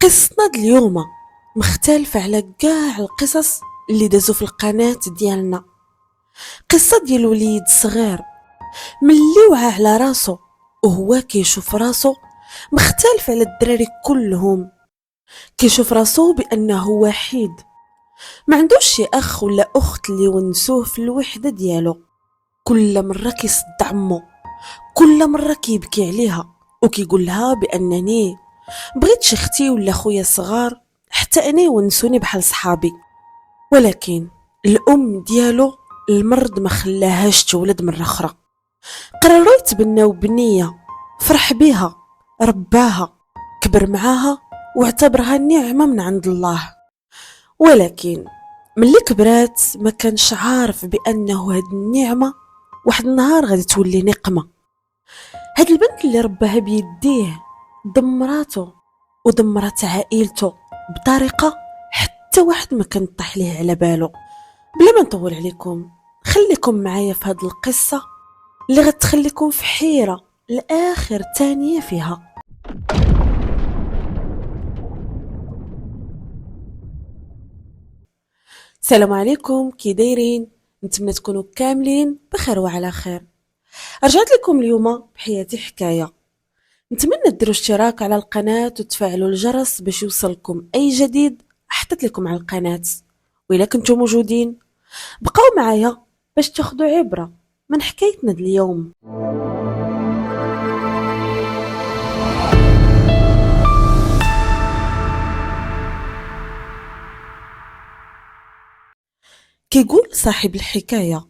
قصتنا د اليوم مختلفة على كاع القصص اللي دازو في القناة ديالنا. قصة ديال وليد صغير ملي وعى على راسو وهو كيشوف راسو مختلف على الدراري كلهم. كيشوف راسو بأنه وحيد، ما عندوش شي أخ ولا أخت اللي ونسوه في الوحدة ديالو. كل مرة كيصد عمو، كل مرة كيبكي عليها وكيقول لها بأنني بغيت اختي ولا خويا صغار حتى انا ونسوني بحال صحابي. ولكن الام ديالو المرض ما خلاهاش تولد مرة اخرى. قرروا يتبناو بنيه، فرح بيها، رباها، كبر معاها واعتبرها نعمه من عند الله. ولكن ملي كبرات ما كانش عارف بانه هاد النعمه واحد النهار غادي تولي نقمه. هاد البنت اللي رباها بيديه دمراتو ودمرت عائلته بطريقة حتى واحد ما كان طاح ليه على باله. بلا ما نطول عليكم، خليكم معايا في هاد القصة اللي غتخليكم في حيرة لآخر تانية فيها. السلام عليكم، كي دايرين؟ نتمنى تكونوا كاملين بخير وعلى خير. رجعت لكم اليوم بحياتي حكاية. نتمنى ديروا اشتراك على القناة وتفعلوا الجرس باش يوصلكم اي جديد حطيت لكم على القناة. وإلا كنتم موجودين بقاو معايا باش تاخدوا عبرة من حكايتنا د اليوم. كيقول صاحب الحكاية: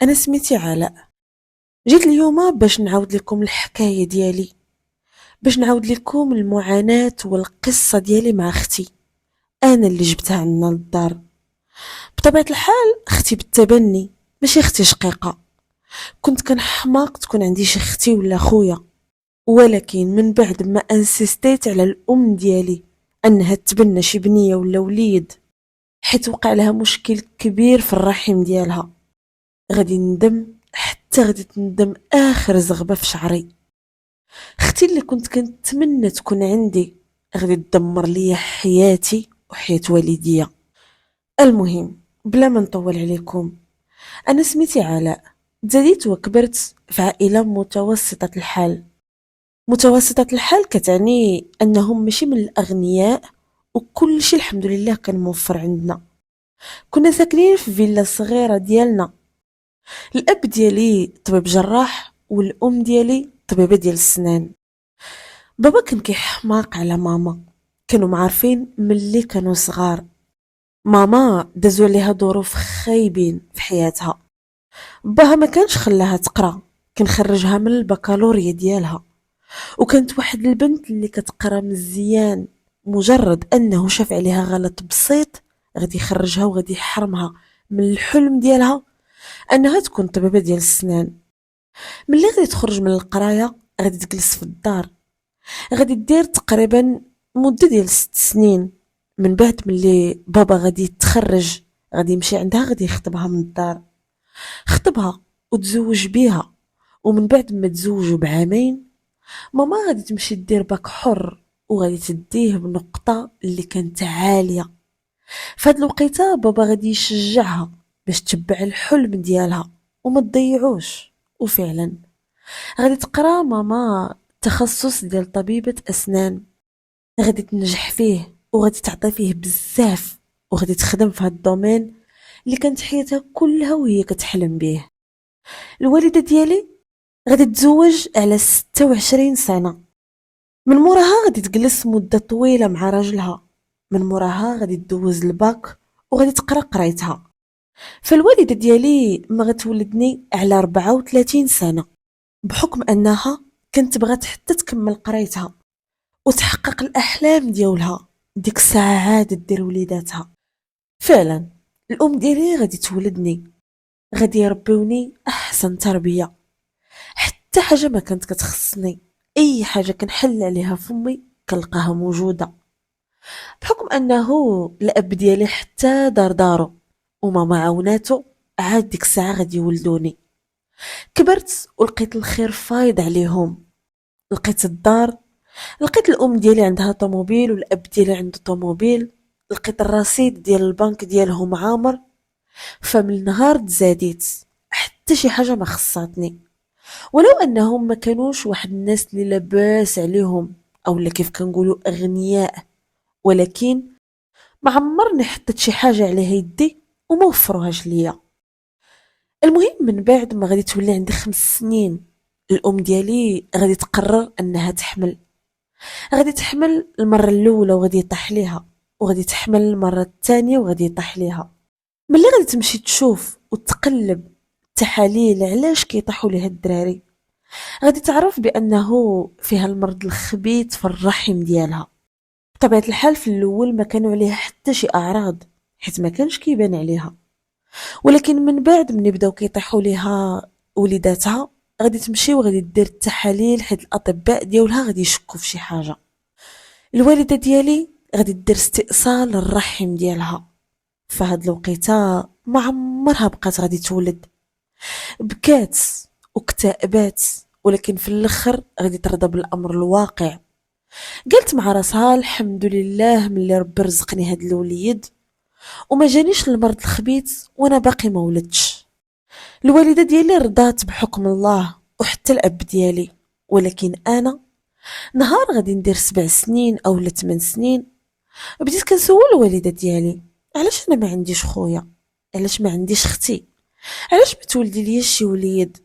أنا سميتي علاء، جيت اليوم باش نعاود لكم الحكاية ديالي، باش نعاود لكم المعاناة والقصة ديالي مع أختي. أنا اللي جبتها عنا للدار. بطبيعة الحال أختي بالتبني، ماشي أختي شقيقة. كنت كنحماق تكون عندي شي اختي ولا خويا، ولكن من بعد ما انسيستيت على الام ديالي انها تبنى شي بنيه ولا وليد حيت وقع لها مشكل كبير في الرحم ديالها، غادي ندم حتى غادي تندم اخر زغبه في شعري. اختي اللي كنت كنتمنى تكون عندي غادي تدمر لي حياتي وحياة والديا. المهم بلا ما نطول عليكم، انا سميتي علاء، تزاديت وكبرت في عائله متوسطه الحال. متوسطة الحال كتعني أنهم ماشي من الأغنياء، وكل شي الحمد لله كان موفر عندنا. كنا ساكنين في فيلا صغيرة ديالنا. الأب ديالي طبيب جراح والأم ديالي طبيبة ديال السنان. بابا كان كيحماق على ماما، كانوا معارفين ملي كانوا صغار. ماما دازو عليها ظروف خايبين في حياتها. باها ما كانش خلاها تقرا، كان خرجها من البكالوريا ديالها، وكانت واحد البنت اللي كتقرا مزيان. مجرد انه شاف عليها غلط بسيط غادي يخرجها وغادي يحرمها من الحلم ديالها انها تكون طبيبه ديال السنان. ملي غادي تخرج من القرايه غادي تجلس في الدار، غادي دير تقريبا مده ديال 6 سنين. من بعد ملي بابا غادي يتخرج غادي يمشي عندها، غادي يخطبها من الدار. خطبها وتزوج بيها، ومن بعد ما تزوجوا بعامين ماما غادي تمشي دير باك حر وغادي تديه بنقطة اللي كانت عالية. فهاد الوقيته بابا غادي يشجعها باش تتبع الحلم ديالها وما تضيعوش. وفعلا غادي تقرا ماما تخصص ديال طبيبة أسنان، غادي تنجح فيه وغادي تعطي فيه بزاف، وغادي تخدم في هاد الدومين اللي كانت حياتها كلها وهي كتحلم به. الوالدة ديالي غادي تزوج على 26 سنة. من موراها غادي تجلس مدة طويلة مع راجلها، من موراها غادي تدوز الباك وغادي تقرا قرايتها. فالوالدة ديالي ما غتولدني على 34 سنة، بحكم أنها كانت بغات حتى تكمل قرايتها وتحقق الأحلام ديالها. ديك الساعة عادت دير وليداتها. فعلا الأم ديالي غادي تولدني، غادي يربيوني أحسن تربية. حتى حاجة ما كانت كتخصني، اي حاجه كنحل عليها فمي كنلقاها موجوده، بحكم انه الاب ديالي حتى دار دارو وماما عاوناتو عاد ديك الساعه غادي يولدوني. كبرت ولقيت الخير فايض عليهم، لقيت الدار لقيت الام ديالي عندها طوموبيل والاب ديالي عنده طوموبيل. لقيت الرصيد ديال البنك ديالهم عامر. فمن النهار تزاديت، حتى شي حاجه ما خصاتني. ولو انهم ما كانوش واحد الناس اللي لاباس عليهم، اولا كيف كنقولوا اغنياء، ولكن ما عمرني حطيت شي حاجه عليها يدي وما وفروهاش ليا. المهم من بعد ما غادي تولي عندي 5 سنين، الام ديالي غادي تقرر انها تحمل. غادي تحمل المره الاولى وغادي يطيح ليها، وغادي تحمل المره الثانيه وغادي يطيح ليها. ملي غادي تمشي تشوف وتقلب التحاليل علاش كيطيحوا ليها الدراري، غادي تعرف بانه فيها المرض الخبيث في الرحم ديالها. بطبيعه الحال في الاول ما كانوا عليها حتى شي اعراض، حيت ما كانش كيبان عليها. ولكن من بعد من بداو كيطيحوا ليها وليداتها، غادي تمشي وغادي دير التحاليل، حيت الاطباء ديالها غادي يشكوا في شي حاجه. الوالده ديالي غادي دير استئصال للرحم ديالها. فهاد الوقيته ما عمرها بقات غادي تولد. بكات واكتئبات، ولكن في الاخر غادي ترضى بالامر الواقع. قالت مع راسها الحمد لله ملي ربي رزقني هاد الوليد وما جانيش المرض الخبيث وانا باقي ما ولدتش. الوالده ديالي رضات بحكم الله وحتى الاب ديالي. ولكن انا نهار غادي ندير 7 سنين او 8 سنين، بديت كنسول الوالده ديالي علاش انا ما عنديش خويا، علاش ما عنديش اختي، علاش ما تولدي ليا شي وليد.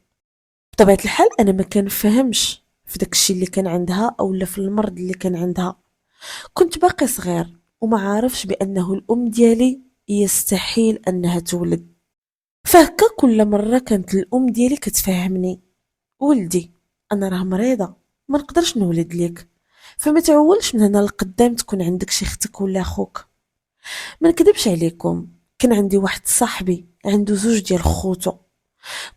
بطبيعه الحال انا ما كنفهمش في داكشي اللي كان عندها اولا في المرض اللي كان عندها. كنت باقي صغير وما عارفش بانه الام ديالي يستحيل انها تولد. فهكا كل مره كانت الام ديالي كتفهمني، ولدي انا راه مريضه، ما نقدرش نولد ليك، فما تعولش من هنا لقدام تكون عندك شي اختك ولا اخوك. ما نكذبش عليكم، كان عندي واحد صاحبي عنده 2 ديال خوتو.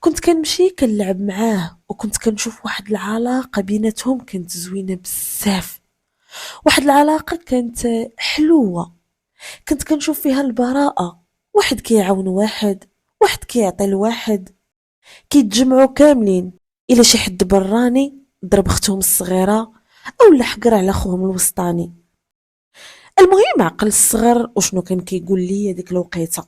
كنت كنمشي كنلعب معاه وكنت كنشوف واحد العلاقه بيناتهم كانت زوينه بزاف. واحد العلاقه كانت حلوه، كنت كنشوف فيها البراءه. واحد كيعاون واحد، واحد كيعطي لواحد، كيتجمعوا كاملين. الا شي حد براني ضرب اختهم الصغيره او حقر على خوهم الوسطاني. المهم عقل الصغر وشنو كان كيقول لي ديك الوقيته.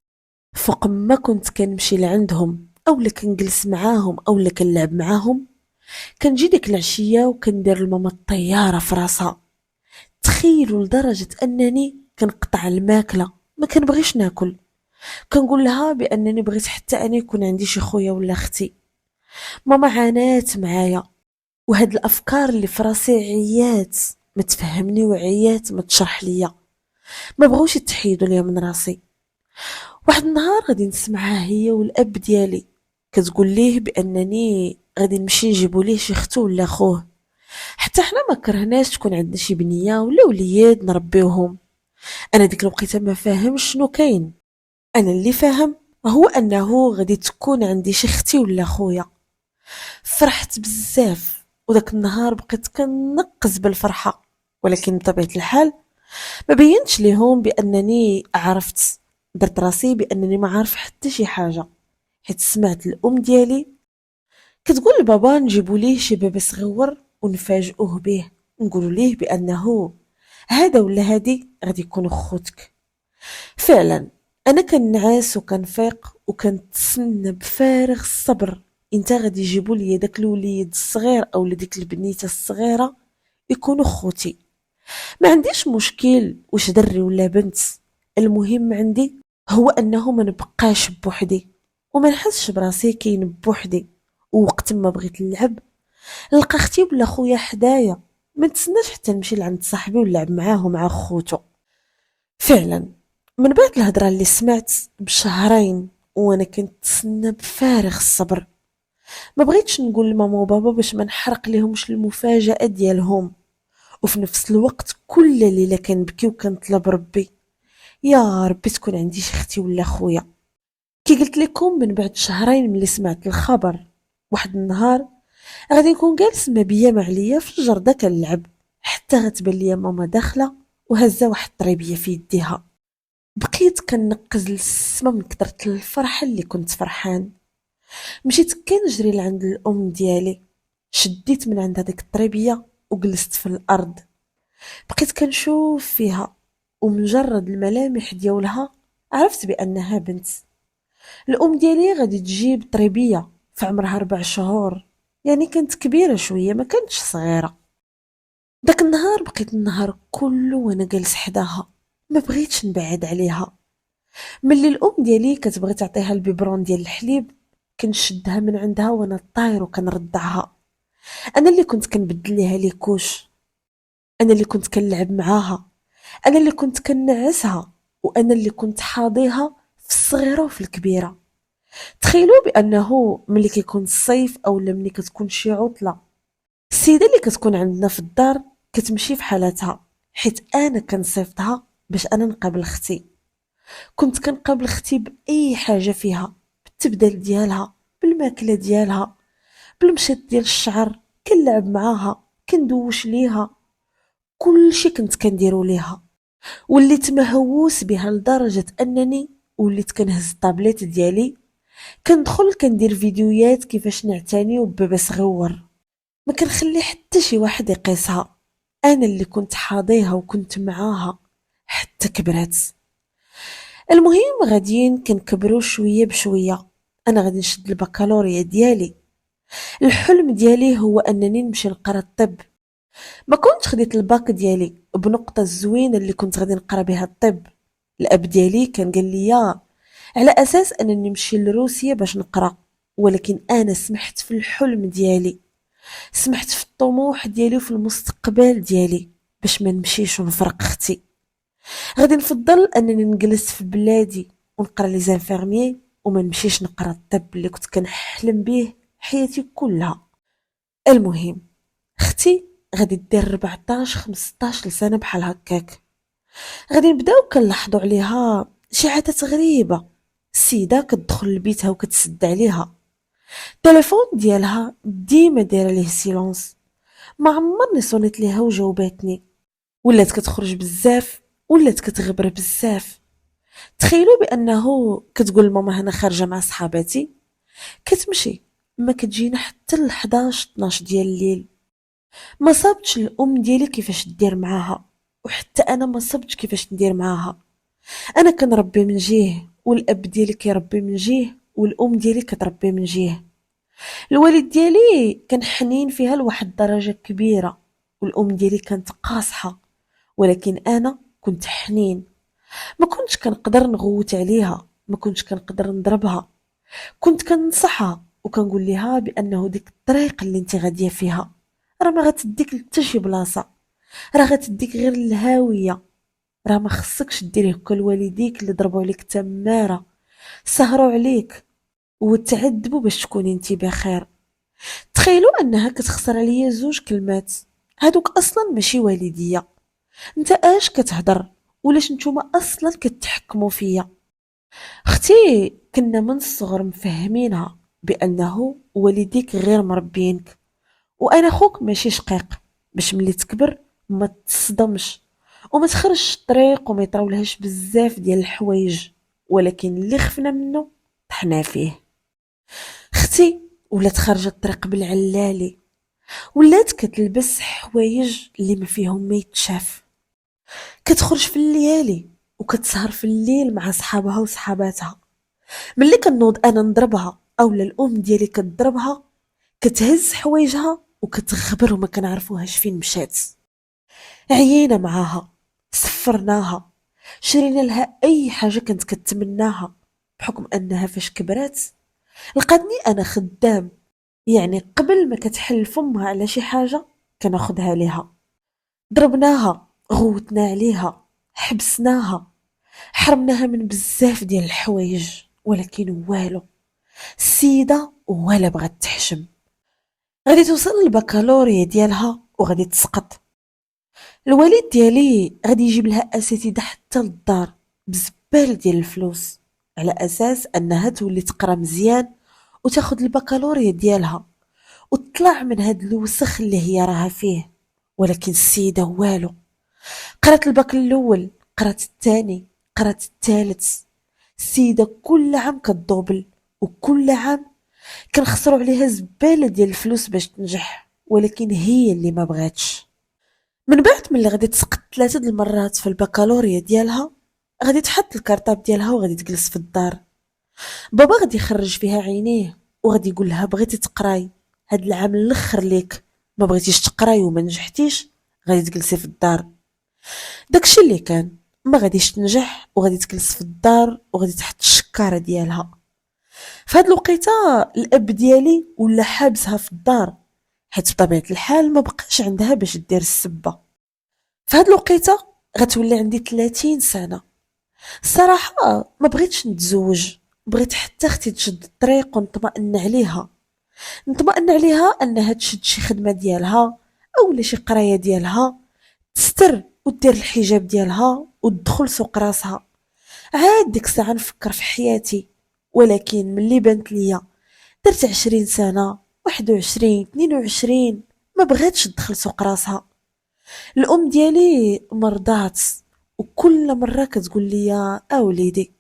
فوق ما كنت كنمشي لعندهم اولا كنجلس معاهم اولا كنلعب معاهم، كنجي ديك العشيه وكندير لماما الطياره في راسها. تخيلوا لدرجه انني كنقطع الماكله، ما كنبغيش ناكل. كنقول لها بانني بغيت حتى انا يكون عندي شي خويا ولا اختي. ماما عانات معايا، وهاد الافكار اللي في راسي عيات ما تفهمني وعيات ما تشرح ليا، ما بغوش يتحيدوا ليا من راسي. واحد النهار غادي نسمعها هي والاب ديالي كتقول ليه بانني غادي نمشي نجيبو ليه شي اختو ولا خوه، حتى حنا ما كرهناش تكون عندنا شي بنيه ولا وليد نربيوهم. انا ديك الوقيته ما فاهمش شنو كاين. انا اللي فاهم هو انه غادي تكون عندي شي اختي ولا خويا. فرحت بزاف وداك النهار بقيت كنقز بالفرحه. ولكن بطبيعه الحال ما بينتش ليهم بانني عرفت. درت راسي بانني ما عارف حتى شي حاجه، حيت سمعت الام ديالي كتقول لبابا نجيبوا ليه شي بابا صغير ونفاجئوه به، نقولوا ليه بانه هذا ولا هادي غادي يكونوا خوتك. فعلا انا كنعاس وكنفيق وكنتسنى بفارغ الصبر انت غادي يجيبوا لي داك الوليد الصغير او ديك البنيته الصغيره يكونوا خوتي. ما عنديش مشكل واش دري ولا بنت، المهم عندي هو انه ما نبقاش بوحدي وما نحسش براسي كاين بوحدي. ووقت ما بغيت نلعب نلقى اختي ولا خويا حدايا، ما نتسناش حتى نمشي لعند صاحبي ونلعب معاه ومع خوتو. فعلا من بعد الهضره اللي سمعت بشهرين وانا كنت نتسنى بفارغ الصبر. ما بغيتش نقول لماما وبابا باش ما نحرق لهمش المفاجاه ديالهم. وفي نفس الوقت كل ليله كنبكي وكنطلب ربي يا ربي تكون عندي شي اختي ولا خويا. كي قلت لكم من بعد شهرين ملي سمعت الخبر، واحد النهار غادي نكون جالس ما بيا ما عليا في الجرده كنلعب، حتى غتبان ليا ماما داخله وهزه واحد الطريبيه في يديها. بقيت كنقز للسما من كثرة الفرحه اللي كنت فرحان. مشيت كنجري لعند الام ديالي، شديت من عند هذيك الطريبيه وجلست في الارض. بقيت كنشوف فيها، ومجرد الملامح ديالها عرفت بانها بنت. الام ديالي غادي تجيب طريبيه في عمرها 4 شهور، يعني كانت كبيره شويه ما كانتش صغيره. داك النهار بقيت النهار كله وانا جالس حداها، ما بغيتش نبعد عليها. ملي الام ديالي كتبغي تعطيها البيبرون ديال الحليب كنشدها من عندها وانا طاير وكنرضعها. انا اللي كنت كنبدل ليها لي كوش، انا اللي كنت كنلعب معاها، انا اللي كنت كنعسها، وانا اللي كنت حاضيها في الصغيره وفي الكبيره. تخيلوا بانه ملي كيكون الصيف او ملي كتكون شي عطله، السيده اللي كتكون عندنا في الدار كتمشي في حالتها، حيت انا كنصيفطها باش انا نقابل اختي. كنت كنقابل اختي باي حاجه فيها، بالتبدال ديالها، بالماكله ديالها، بالمشط ديال الشعر، كنلعب معاها، كندوش ليها، كلشي كنت كنديرو ليها. وليت مهووس بها لدرجه انني وليت كنهز الطابليت ديالي كندخل كندير فيديوهات كيفاش نعتني ببابا صغيور، ما كنخلي حتى شي واحد يقيسها. انا اللي كنت حاضيها وكنت معاها حتى كبرات. المهم غاديين كنكبروا شويه بشويه. انا غادي نشد البكالوريا ديالي. الحلم ديالي هو انني نمشي نقرا الطب. ما كنتش خديت الباك ديالي بنقطه الزوينه اللي كنت غادي نقرا بها الطب. الاب ديالي كان قال لي على اساس انني نمشي لروسيا باش نقرا، ولكن انا سمحت في الحلم ديالي، سمحت في الطموح ديالي وفي المستقبل ديالي باش ما نمشيش ونفرق اختي. غادي نفضل انني نجلس في بلادي ونقرا لي زانفيرميي وما نمشيش نقرا الطب اللي كنت كنحلم به حياتي كلها. المهم اختي غادي دير 14 15 سنه بحال هكاك. غادي نبداو كنلاحظوا عليها شي عادات غريبه. السيده كتدخل لبيتها وكتسد عليها، التليفون ديالها ديما دايره ليه سيلونس، ما عمرني صونيت ليها وجاوباتني. ولات كتخرج بزاف، ولات كتغبر بزاف. تخيلوا بانه كتقول ماما انا خارجه مع صحاباتي، كتمشي ما كتجينا حتى ل 11 12 ديال الليل. ما صابتش الام ديالي كيفاش دير معاها، وحتى انا ما صبتش كيفاش ندير معاها. انا كنربي من جهه، والاب ديالي كيربي من جهه، والام ديالي كتربي من جهه. الوالد ديالي كان حنين فيها لواحد درجه كبيره، والام ديالي كانت قاصحه، ولكن انا كنت حنين. ما كنتش كنقدر نغوت عليها، ما كنتش كنقدر نضربها، كنت كنصحها وكنقول لها بانه ديك الطريق اللي انت غاديه فيها راه ما غتديك لتا شي بلاصه، راه غتديك غير الهاويه. راه ما خصكش ديري هكا لوالديك اللي ضربوا عليك تماره، سهروا عليك وتعذبوا باش تكوني انت بخير. تخيلوا انها كتخسر عليا 2 كلمات، هادوك اصلا ماشي والديه. انت اش كتهضر؟ ولاش نتوما اصلا كتحكموا فيا؟ اختي كنا من الصغر مفهمينها بانه والديك غير مربينك، وانا خوك ماشي شقيق، باش ملي تكبر ما تصدمش وما تخرجش الطريق وما يطراولهاش بزاف ديال الحوايج، ولكن اللي خفنا منه طحنا فيه. اختي ولات خارجه الطريق بالعلالي، ولات كتلبس حوايج اللي ما فيهم ما يتشاف، كتخرج في الليالي وكتسهر في الليل مع صحابها وصحاباتها. ملي كنوض انا نضربها اولا الام ديالي كتضربها، كتهز حوايجها وكتغبر وما كنعرفوهاش فين مشات. عيينا معاها، سفرناها، شرينا لها اي حاجه كانت كتمناها، بحكم انها فاش كبرات لقاتني انا خدام، يعني قبل ما كتحل فمها على شي حاجه كناخدها ليها. ضربناها، غوتنا عليها، حبسناها، حرمناها من بزاف ديال الحوايج، ولكن والو، السيده ولا بغات تحشم. غادي توصل للبكالوريا ديالها وغادي تسقط. الوالد ديالي غادي يجيب لها اساتذه حتى للدار بزبال ديال الفلوس، على اساس انها تولي تقرا مزيان وتاخد البكالوريا ديالها وتطلع من هاد الوسخ اللي هي راها فيه. ولكن السيده والو، قرات الباك الاول، قرات الثاني، قرات الثالث. السيده كل عام كتدوبل، وكل عام كنخسروا عليها زباله ديال الفلوس باش تنجح. ولكن هي اللي ما بغاتش. من بعد ملي غادي تسقط 3 د المرات في البكالوريا ديالها، غادي تحط الكارطاب ديالها وغادي تجلس في الدار. بابا غادي يخرج فيها عينيه وغادي يقول لها بغيتي تقراي، هاد العام الاخر ليك، ما بغيتيش تقراي وما نجحتيش غادي تجلسي في الدار. داكشي اللي كان، ما غاديش تنجح وغادي تجلس في الدار وغادي تحط الشكاره ديالها. في هاد الوقيته الاب ديالي ولا حابسها في الدار، حيت بطبيعه الحال ما بقاش عندها باش دير السبه. في هاد الوقيته غتولي عندي 30 سنه. الصراحه ما بغيتش نتزوج، بغيت حتى اختي تشد الطريق ونطمئن عليها، نطمئن عليها انها تشد شي خدمه ديالها اولا شي قرايه ديالها، تستر ودير الحجاب ديالها وتدخل سوق راسها. عاد ديك الساعه نفكر في حياتي، ولكن ملي بانت ليا درت 20 سنه، 21 22، ما بغاتش تدخل سوق راسها. الام ديالي مرضات، وكل مره كتقول لي وليدي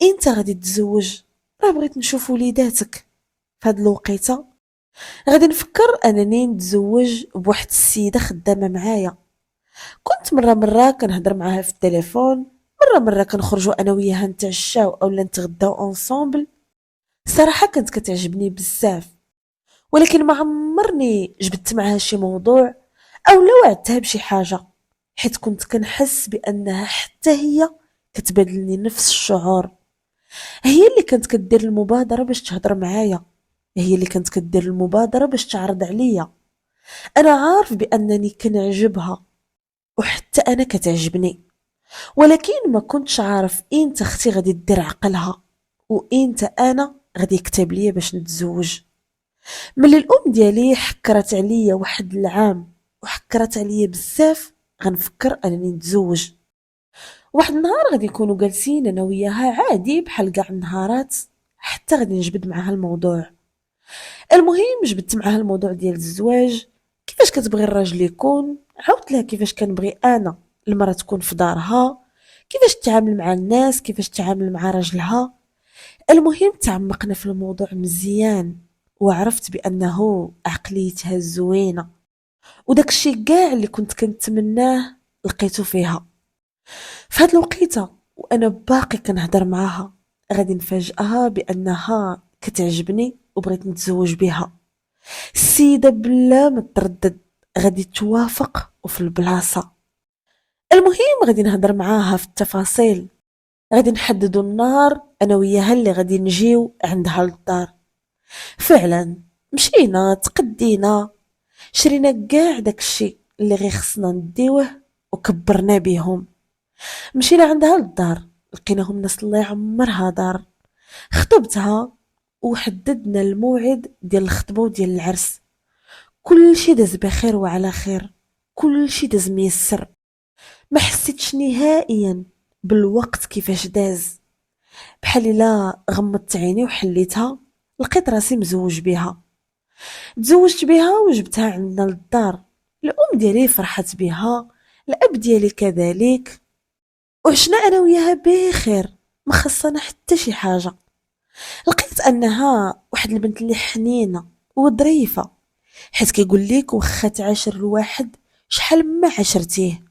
انت غادي تتزوج، راه بغيت نشوف وليداتك. في هاد الوقيته غادي نفكر انني نتزوج بواحد السيده خدامه معايا. كنت مره كنهضر معاها في التليفون، مره كنخرجوا انا وياها نتعشاو اولا نتغداو اونصومبل. صراحه كانت كتعجبني بزاف، ولكن ما عمرني جبت معاها شي موضوع او لا وعدتها بشي حاجه، حيت كنت كنحس بانها حتى هي كتبادلني نفس الشعور. هي اللي كانت كدير المبادره باش تهضر معايا، هي اللي كانت كدير المبادره باش تعرض عليا. انا عارف بانني كنعجبها وحتى انا كتعجبني، ولكن ما كنتش عارف امتى اختي غادي دير عقلها وامتى انا غادي يكتب ليا باش نتزوج. ملي الام ديالي حكرت عليا واحد العام وحكرت عليا بزاف، غنفكر انني نتزوج. واحد النهار غادي نكونوا جالسين انا وياها عادي بحال كاع النهارات، حتى غادي نجبد معاها الموضوع. المهم جبدت معاها الموضوع ديال الزواج، كيفاش كتبغي الراجل يكون، عاودت لها كيفاش كنبغي انا المراه تكون في دارها، كيفاش تتعامل مع الناس، كيفاش تتعامل مع راجلها. المهم تعمقنا في الموضوع مزيان، وعرفت بانه عقليتها زوينه، وداك الشيء كاع اللي كنت كنتمناه لقيته فيها. في هاد الوقيته وانا باقي كنهضر معاها، غادي نفاجئها بانها كتعجبني وبغيت نتزوج بها. السيده بلا ما تردد غادي توافق وفي البلاصه. المهم غادي نهضر معاها في التفاصيل، غادي نحددوا النهار انا وياها اللي غادي نجيو عندها للدار. فعلا مشينا تقدينا، شرينا كاع داكشي اللي غير خصنا نديوه وكبرنا بيهم. مشينا عندها للدار، لقيناهم ناس الله يعمرها دار. خطبتها وحددنا الموعد ديال الخطبه وديال العرس. كل شي داز بخير وعلى خير، كل شي داز ميسر. ما حسيتش نهائيا بالوقت كيفاش داز، بحال الا غمضت عيني وحليتها لقيت راسي مزوج بها. تزوجت بها وجبتها عندنا للدار. الام ديالي فرحت بها، الاب ديالي كذلك، وعشنا انا وياها بخير، ما خصنا حتى شي حاجه. لقيت انها واحد البنت اللي حنينه وظريفه، حيت كيقول لك واخا تعاشر الواحد شحال ما عشرتيه،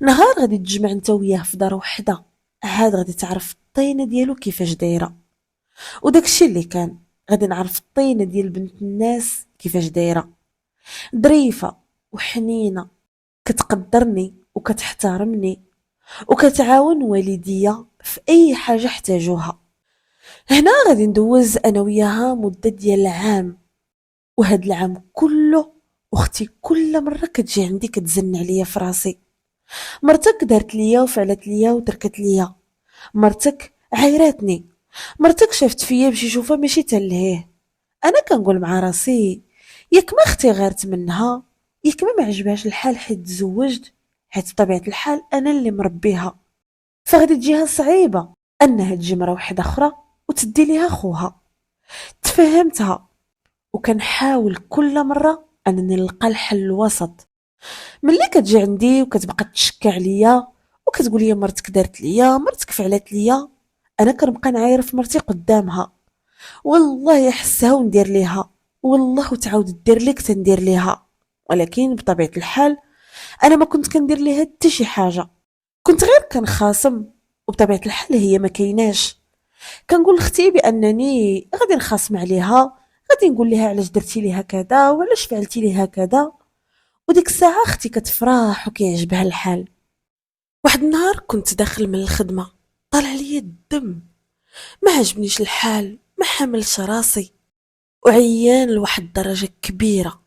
نهار غادي تجمع انت وياه في دار وحده عاد غادي تعرف الطينه ديالو كيفاش دايره. وداكشي اللي كان، غادي نعرف الطينه ديال بنت الناس كيفاش دايره، ظريفه وحنينه، كتقدرني وكتحترمني وكتعاون والديا في اي حاجه احتاجوها. هنا غادي ندوز انا وياها مده ديال عام، وهاد العام كله اختي كل مره كتجي عندي كتزن عليا في راسي. مرتك دارت ليا وفعلت ليا وتركت ليا، مرتك عايراتني، مرتك شافت فيا بشي شوفه ماشي تلهيه. انا كنقول مع راسي ياك ما اختي غارت منها، ياك ما عجبهاش الحال حيت تزوجت، حيت بطبيعه الحال انا اللي مربيها، فغادي تجيها صعيبه انها تجي مرا واحده اخرى وتدي ليها خوها. تفهمتها، وكنحاول كل مره انني نلقى الحل الوسط. ملي كتجي عندي وكتبقى تشكى عليا وكتقول لي مرتك دارت ليا، مرتك فعلت ليا، انا كنبقى نعاير في مرتي قدامها، والله يحسها وندير ليها، والله تعاود دير لك تندير ليها، ولكن بطبيعة الحال انا ما كنت كندير ليها حتى شي حاجة، كنت غير كنخاصم. وبطبيعة الحال هي ما كايناش. كنقول لاختي بانني غادي نخاصم عليها، غادي نقول لها علاش درتي ليها كذا وعلاش فعلتي ليها كذا. وديك الساعة اختي كتفرح وكيعجبها الحال. واحد النهار كنت داخل من الخدمة، طالع ليا الدم، ما عجبنيش الحال، ما حملش راسي، وعيان لواحد الدرجة كبيرة.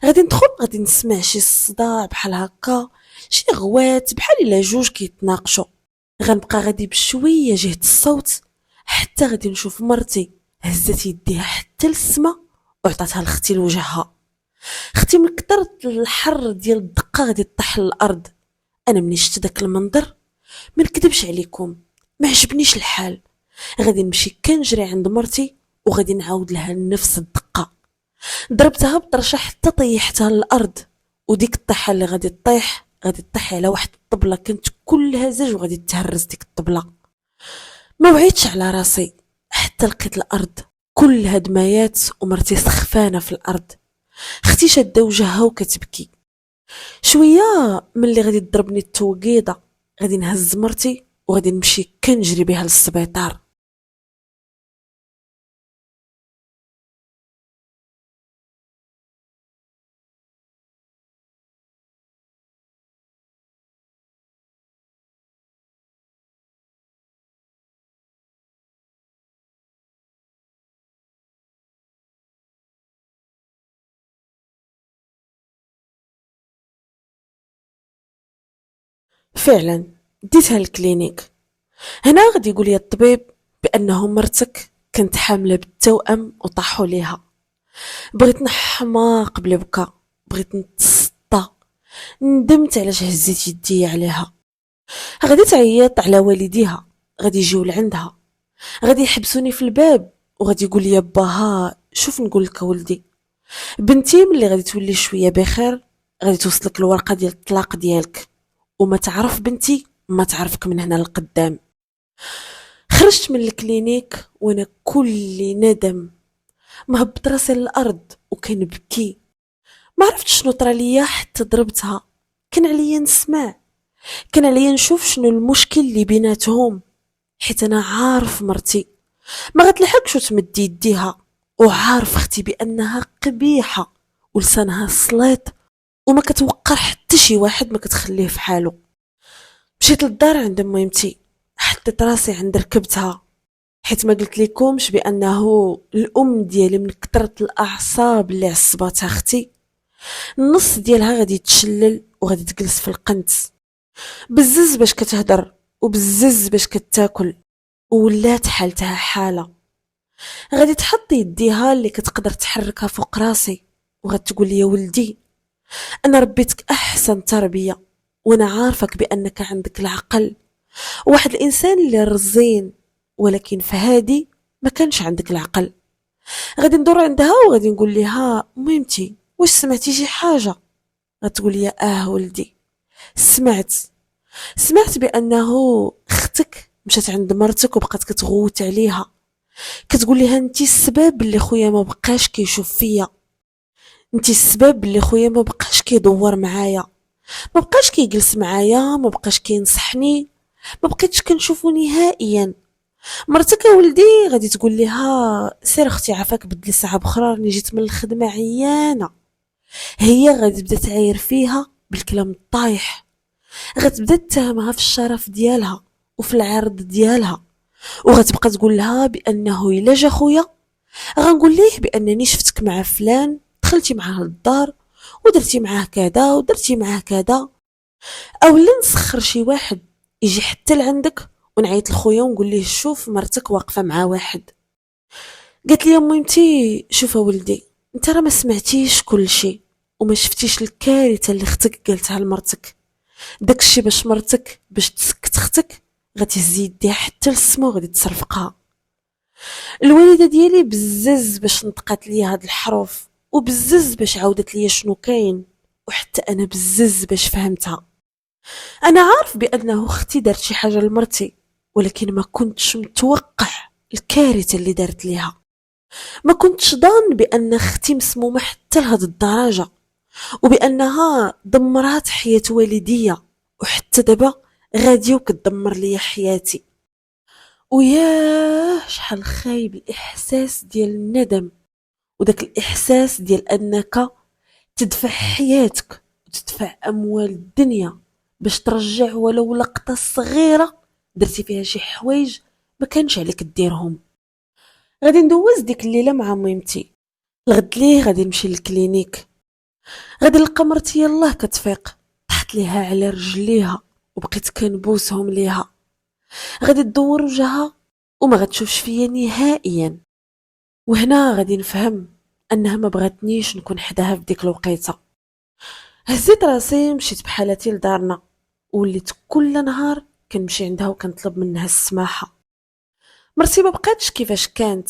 غادي ندخل غادي نسمع شي صداع بحال هكا، شي غوات بحال الا جوج كيتناقشوا. غنبقى غادي بشوية جهة الصوت حتى غادي نشوف مرتي هزت يديها حتى للسما وعطاتها لختي لوجهها. اختي من كتر الحر ديال الدقة غادي طيح للأرض. انا مني شفت داك المنظر ما نكذبش عليكم ما عجبنيش الحال. غادي نمشي كنجري عند مرتي وغادي نعاود لها نفس الدقة. ضربتها بطرشة حتى طيحتها للأرض. وديك الطيحة اللي غادي تطيح غادي تطيح على واحد الطبلة كانت كلها زاج وغادي تهرس ديك الطبلة. ما وعيتش على راسي حتى لقيت الأرض كلها دمايات ومرتي سخفانة في الأرض. اختي شادة وجهها وكتبكي. شوية ملي غادي تضربني التوقيدة غادي نهز مرتي وغادي نمشي كنجري بها للسبيطار. فعلا ديتها الكلينيك. هنا غادي يقول لي الطبيب بانه مرتك كانت حامله بالتوأم وطاحوا ليها. بغيت نحماق بلا بكا، بغيت نتسطى، ندمت علاش هزيت يدي عليها. غادي تعيط على والديها، غادي يجيو لعندها، غادي يحبسوني في الباب وغادي يقول لي باها شوف نقول لك ولدي بنتي ملي غادي تولي شويه بخير غادي توصلك الورقه ديال الطلاق ديالك، وما تعرف بنتي ما تعرفك من هنا لقدام. خرجت من الكلينيك وانا كل ندم، مهبط راسي للارض وكنبكي. ما عرفتش شنو طرا ليا حتى ضربتها. كان عليا نسمع، كان عليا نشوف شنو المشكل اللي بيناتهم، حيت انا عارف مرتي ما غتلحقش وتمد يديها، وعارف اختي بانها قبيحه ولسانها سليط وما كتوقر حتى شي واحد ما كتخليه في حاله. مشيت للدار عند ميمتي، حطيت راسي عند ركبتها، حيت ما قلت لكمش بانه الام ديالي من كثرة الاعصاب اللي عصباتها اختي النص ديالها غادي تشلل وغادي تجلس في القنت، بزز باش كتهدر وبزز باش كتاكل، وولات حالتها حاله. غادي تحط يديها اللي كتقدر تحركها فوق راسي وغتقول لي يا ولدي انا ربيتك احسن تربيه، وانا عارفك بانك عندك العقل واحد الانسان اللي رزين، ولكن فهادي ما كانش عندك العقل. غادي ندور عندها وغادي نقول لها ميمتي واش سمعتي شي حاجه؟ غتقول لي ولدي سمعت بانه اختك مشات عند مرتك وبقات كتغوت عليها، كتقول لها انت السبب اللي خويا ما بقاش كيشوف فيا، انت السبب اللي خويا ما بقاش كيدور معايا، ما بقاش كيجلس معايا، ما بقاش كينصحني، ما بقيتش كنشوفو نهائيا. مرتك ولدي غادي تقول لها سير اختي عافاك بدل ساعه بخرى راني جيت من الخدمه عيانه. هي غادي تبدا تعاير فيها بالكلام الطايح، غتبدا تتهمها في الشرف ديالها وفي العرض ديالها، وغتبقى تقول لها بانه الا جا خويا غنقول ليه بانني شفتك مع فلان، دخلتي معاه للدار ودرتي معاه كذا ودرتي معاه كذا. اولا نسخر شي واحد يجي حتى لعندك ونعيط لخويا ونقول ليه شوف مرتك واقفه مع واحد. قالت لي ميمتي شوف ولدي انت راه ما سمعتيش كل شيء وما شفتيش الكارثه اللي اختك قالتها لمرتك. داكشي باش مرتك باش تسكت اختك غتهز يديها حتى للسما وغادي تصرفقها. الوالده ديالي بزز باش نطقات لي هاد الحروف وبزز باش عاودت لي شنو كاين، وحتى انا بزز باش فهمتها. انا عارف بانه اختي دارت شي حاجه لمرتي، ولكن ما كنتش متوقع الكارثه اللي دارت ليها. ما كنتش ضان بان اختي مسمومه حتى لهاد الدرجه، وبانها دمرات حياه والديا، وحتى دابا غادي وكتدمر ليا حياتي. وياه شحال خايب الاحساس ديال الندم، وداك الاحساس ديال انك تدفع حياتك وتدفع اموال الدنيا باش ترجع ولو لقطه صغيره درتي فيها شي حوايج ما كانش عليك ديرهم. غادي ندوز ديك الليله مع ميمتي، الغد ليه غادي نمشي للكلينيك، غادي نلقى مرتي يلاه كتفيق، طحت ليها على رجليها وبقيت كنبوسهم ليها. غادي تدور وجهها وما غتشوفش فيا نهائيا. وهنا غادي نفهم انها ما بغاتنيش نكون حداها في ديك الوقيته. هزيت راسي مشيت بحالتي لدارنا، وليت كل نهار كنمشي عندها وكنطلب منها السماحه. مرتي ما بقاتش كيفاش كانت،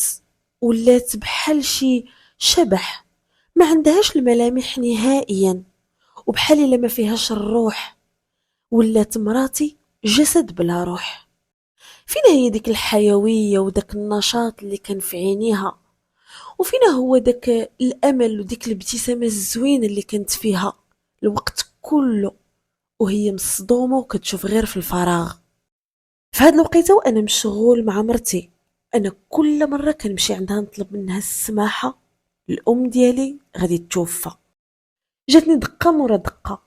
ولات بحال شي شبح، ما عندهاش الملامح نهائيا، وبحال الا ما فيهاش الروح. ولات مراتي جسد بلا روح. فين هي ديك الحيويه وداك النشاط اللي كان في عينيها؟ وفين هو داك الامل وديك الابتسامه الزوينه اللي كانت فيها الوقت كله وهي مصدومه وكتشوف غير في الفراغ؟ في هاد الوقيته وانا مشغول مع مرتي، انا كل مره كنمشي عندها نطلب منها السماحه، الام ديالي غادي توفى. جاتني دقه مورا دقه،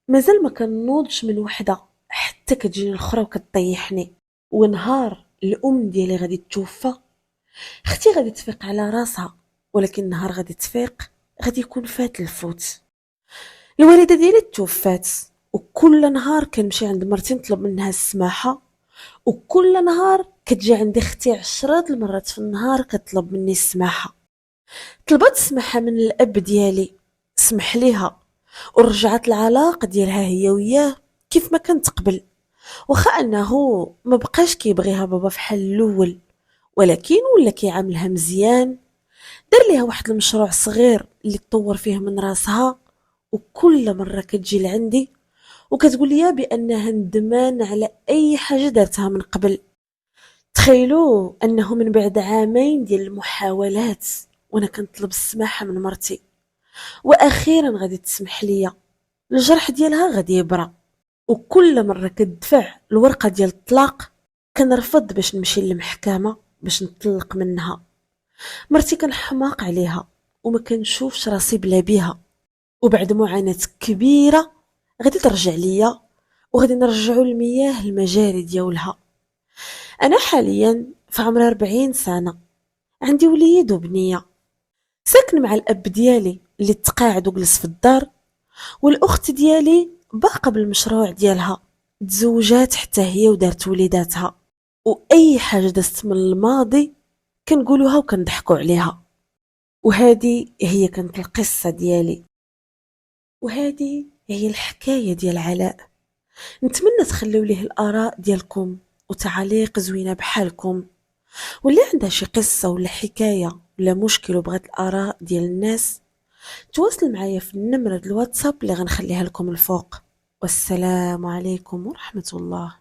مازال ما كنوضش من وحده حتى كتجيني الاخرى وكتطيحني. ونهار الام ديالي غادي توفى، اختي غادي تفيق على راسها، ولكن نهار غادي تفيق غادي يكون فات الفوت. الوالده ديالي توفات، وكل نهار كنمشي عند مرتي نطلب منها السماحه، وكل نهار كتجي عندي اختي 10 المرات في النهار كتطلب مني السماحه. طلبت السماحه من الاب ديالي، سمح ليها، ورجعت العلاقه ديالها هي وياه كيف ما كانت قبل. واخا انه ما بقاش كيبغيها بابا في حال الاول، ولكن ولا كيعاملها مزيان. دار ليها واحد المشروع صغير اللي تطور فيه من راسها، وكل مره كتجي لعندي وكتقول لي بانها ندمان على اي حاجه دارتها من قبل. تخيلوا انه من بعد عامين ديال المحاولات وانا كنطلب السماحه من مرتي، واخيرا غادي تسمح ليا، الجرح ديالها غادي يبرى. وكل مره كتدفع الورقه ديال الطلاق كنرفض باش نمشي للمحكمه باش نطلق منها. مرتي كنحماق عليها وما كنشوفش راسي بلا بيها، وبعد معاناه كبيره غادي ترجع ليا، وغادي نرجعوا المياه المجاري ديالها. انا حاليا في عمر 40 سنه، عندي وليد وبنيه، ساكن مع الاب ديالي اللي تقاعد وجلس في الدار، والاخت ديالي باقه بالمشروع ديالها، تزوجات حتى هي ودارت وليداتها. واي حاجه دازت من الماضي كنقولوها وكنضحكوا عليها. وهذه هي كانت القصه ديالي، وهذه هي الحكايه ديال علاء. نتمنى تخليو ليه الاراء ديالكم وتعاليق زوينه بحالكم، واللي عندها شي قصه ولا حكايه ولا مشكل وبغات الاراء ديال الناس تواصل معايا في النمرة الواتساب اللي غنخليها لكم الفوق. والسلام عليكم ورحمة الله.